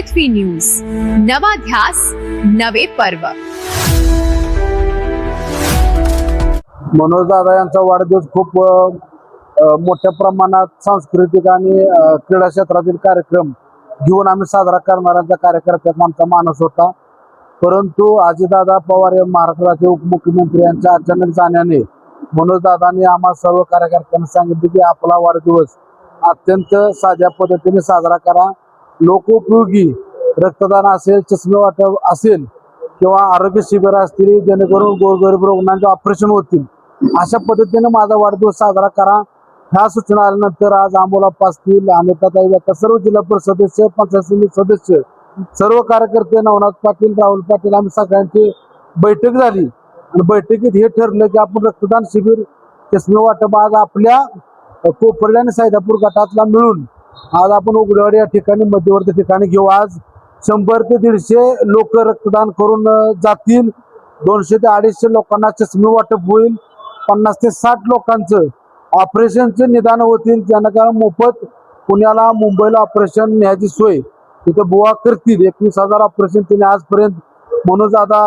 पृथ्वी news, नवा ध्यास नवे पर्व। मनोज दादा यांचा वाढदिवस खूप मोठ्या प्रमाणात सांस्कृतिक आणि क्रीडा क्षेत्रातील कार्यक्रम घेऊन आम्ही साजरा करणाऱ्यांचा कार्यकर्त्याचा आमचा मानस होता। परंतु अजितदादा पवार हे महाराष्ट्राचे उपमुख्यमंत्री यांच्या अचानक जाण्याने मनोज दादांनी आम्हा सर्व कार्यकर्त्यांना सांगितले की आपला वाढदिवस अत्यंत साध्या पद्धतीने साजरा करा। लोकोपयोगी रक्तदान असेल, चष्मे वाटप असेल किंवा आरोग्य शिबिर असतील, जेणेकरून गोरगरीब रुग्णांचे ऑपरेशन होतील, अशा पद्धतीने माझा वाढदिवस साजरा करा। ह्या सूचना आल्यानंतर आज अमोला पाटील, अमिताताई व्यथा, सर्व जिल्हा परिषद सदस्य, पंचायत समिती सदस्य, सर्व कार्यकर्ते, नवनाथ पाटील, राहुल पाटील, आम्ही सगळ्यांची बैठक झाली आणि बैठकीत हे ठरलं की आपण रक्तदान शिबिर, चष्मे वाटप आज आपल्या कोपर्डे आणि सैदापूर गटातला मिळून आज आपण उघडवाडी या ठिकाणी मध्यवर्ती ठिकाणी घेऊ। आज 100 ते 150 लोक रक्तदान करून जातील। 200 ते 250 लोकांना चष्मे वाटप होईल। 50 ते 60 लोकांचं ऑपरेशनचे निदान होतील, ज्यांना मोफत पुण्याला, मुंबईला ऑपरेशन न्यायची सोय तिथे बुवा करतील। 21,000 ऑपरेशन तिने आजपर्यंत मनोज दादा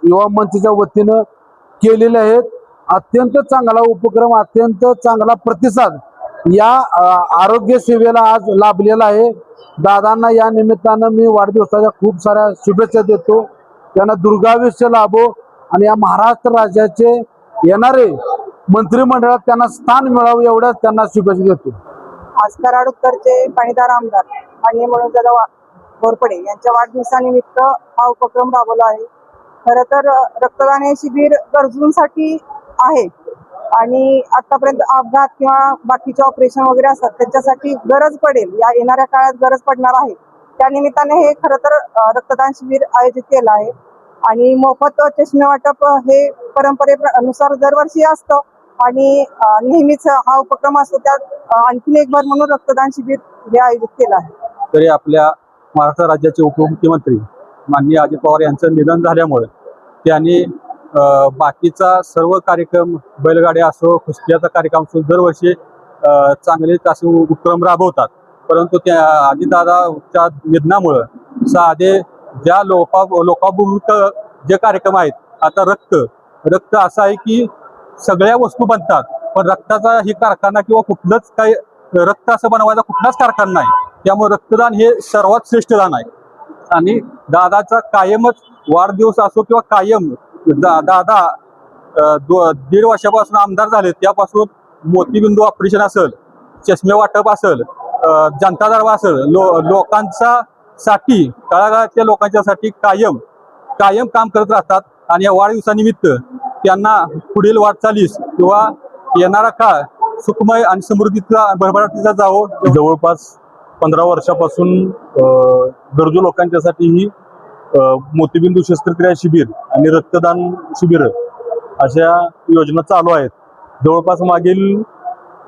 युवा मंचच्या वतीनं केलेले आहेत। अत्यंत चांगला उपक्रम, अत्यंत चांगला प्रतिसाद या आरोग्य सेवेला आज लाभलेला आहे। दादांना या निमित्तानं मी वाढदिवसाच्या खूप साऱ्या शुभेच्छा देतो। त्यांना दुर्गायुष्य लाभो आणि या महाराष्ट्र राज्याचे येणारे मंत्रिमंडळात त्यांना स्थान मिळावं एवढ्याच त्यांना शुभेच्छा देतो। आज कराड उत्तरचे पाणीदार आमदार माननीय मनोजदादा घोरपडे यांच्या वाढदिवसानिमित्त हा उपक्रम राबवला आहे। खरं तर रक्तदान हे शिबिर गरजूंसाठी आहे आणि आतापर्यंत अपघात किंवा बाकीचे ऑपरेशन वगैरे असतात त्याच्यासाठी गरज पडेल, या येणाऱ्या काळात गरज पडणार आहे। त्या निमित्ताने हे खरं तर रक्तदान शिबिर आयोजित केलं आहे आणि मोफत चष्मे वाटप हे परंपरेनुसार दरवर्षी असतं आणि नेहमीच हा उपक्रम असतो। त्यात आणखीन एक भर म्हणून रक्तदान शिबिर हे आयोजित केलं आहे। तरी आपल्या महाराष्ट्र राज्याचे उपमुख्यमंत्री माननीय अजित पवार यांचं निधन झाल्यामुळे त्यांनी बाकीचा सर्व कार्यक्रम, बैलगाड्या असो, कुस्त्याचा कार्यक्रम असो, दरवर्षी चांगलेच असे उपक्रम राबवतात। परंतु त्या अजितदादाच्या निधनामुळे साधे ज्या लोकाभिमुख जे कार्यक्रम आहेत, आता रक्त असं आहे की सगळ्या वस्तू बनतात, पण रक्ताचा ही कारखाना किंवा कुठलंच काही रक्त असं बनवायचा कुठलाच कारखाना नाही। त्यामुळे रक्तदान हे सर्वात श्रेष्ठ दान आहे आणि दादाचा कायमच वाढदिवस असो किंवा कायम दादा 1.5 वर्षापासून आमदार झाले, त्यापासून मोतीबिंदू ऑपरेशन असेल, चष्मे वाटप असेल, जनता दरबार असेल, लोकांचा साठी, तळागाळातल्या लोकांच्यासाठी कायम काम करत राहतात आणि या वाढदिवसानिमित्त त्यांना पुढील वाटचालीस किंवा येणारा काळ सुखमय आणि समृद्धीचा, भरभराटीचा जावो। जवळपास 15 वर्षापासून गरजू लोकांच्यासाठी ही मोतीबिंदू शस्त्रक्रिया शिबिर आणि रक्तदान शिबिर अशा योजना चालू आहेत। जवळपास मागील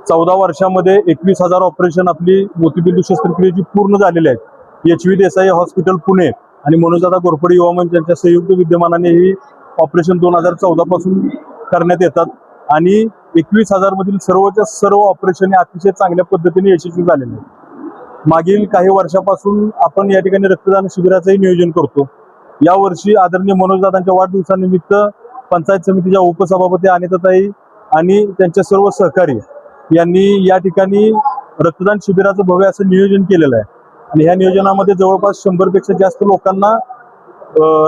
14 वर्षामध्ये 21,000 ऑपरेशन आपली मोतीबिंदू शस्त्रक्रियेची पूर्ण झालेली आहेत। HV देसाई हॉस्पिटल पुणे आणि मनोजदादा घोरपडे युवा मंच यांच्या संयुक्त विद्यमानाने ही ऑपरेशन 2014 पासून करण्यात येतात आणि 21,000 मधील सर्वच्या सर्व ऑपरेशन अतिशय चांगल्या पद्धतीने यशस्वी झालेले आहेत। मागील काही वर्षापासून आपण या ठिकाणी रक्तदान शिबिराचंही नियोजन करतो। या वर्षी आदरणीय मनोजदादांच्या वाढदिवसानिमित्त पंचायत समितीच्या उपसभापती अनिताताई आणि त्यांच्या सर्व सहकारी यांनी या ठिकाणी रक्तदान शिबिराचं भव्य असं नियोजन केलेलं आहे आणि ह्या नियोजनामध्ये जवळपास 100 पेक्षा जास्त लोकांना,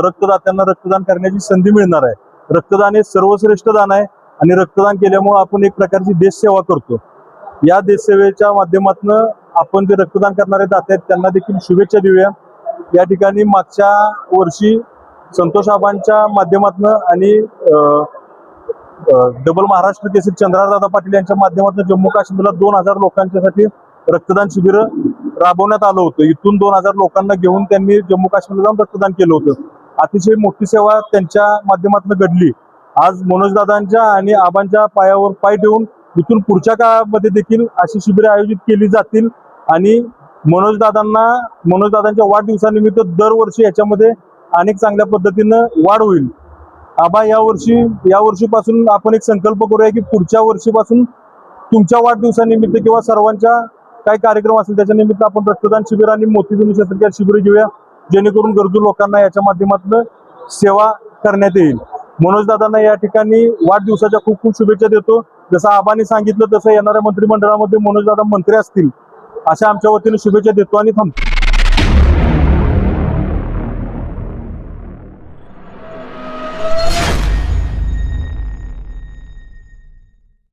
रक्तदात्यांना रक्तदान करण्याची संधी मिळणार आहे। रक्तदान हे सर्वश्रेष्ठ दान आहे आणि रक्तदान केल्यामुळे आपण एक प्रकारची देशसेवा करतो। या देशसेवेच्या माध्यमातून आपण जे रक्तदान करणारे दाते आहेत त्यांना देखील शुभेच्छा देऊया। या ठिकाणी मागच्या वर्षी संतोष आबांच्या माध्यमातून आणि डबल महाराष्ट्र केसरी चंद्रदादा पाटील यांच्या माध्यमातून जम्मू काश्मीरला 2,000 लोकांच्यासाठी रक्तदान शिबिर राबवण्यात आलं होतं। इथून 2,000 लोकांना घेऊन त्यांनी जम्मू काश्मीरला जाऊन रक्तदान केलं होतं। अतिशय मोठी सेवा त्यांच्या माध्यमातून घडली। आज मनोजदादांच्या आणि आबांच्या पायावर पाय ठेवून इथून पुढच्या काळामध्ये देखील अशी शिबिरे आयोजित केली जातील आणि मनोजदादांच्या वाढदिवसानिमित्त दरवर्षी याच्यामध्ये अनेक चांगल्या पद्धतीनं वाढ होईल। आबा यावर्षीपासून आपण एक संकल्प करूया की पुढच्या वर्षीपासून तुमच्या वाढदिवसानिमित्त किंवा सर्वांच्या काही कार्यक्रम असेल त्याच्या निमित्त आपण रक्तदान शिबिर आणि मोतीबिंदू शस्त्रक्रिया शिबिर घेऊया, जेणेकरून गरजू लोकांना याच्या माध्यमातून सेवा करण्यात येईल. मनोज दादांना या ठिकाणी वाढदिवसाच्या खूप खूप शुभेच्छा देतो. जसं आबांनी सांगितलं तसं येणाऱ्या मंत्रिमंडळामध्ये मनोज दादा मंत्री असतील अशा आमच्या वतीने शुभेच्छा देतो आणि थांबतो.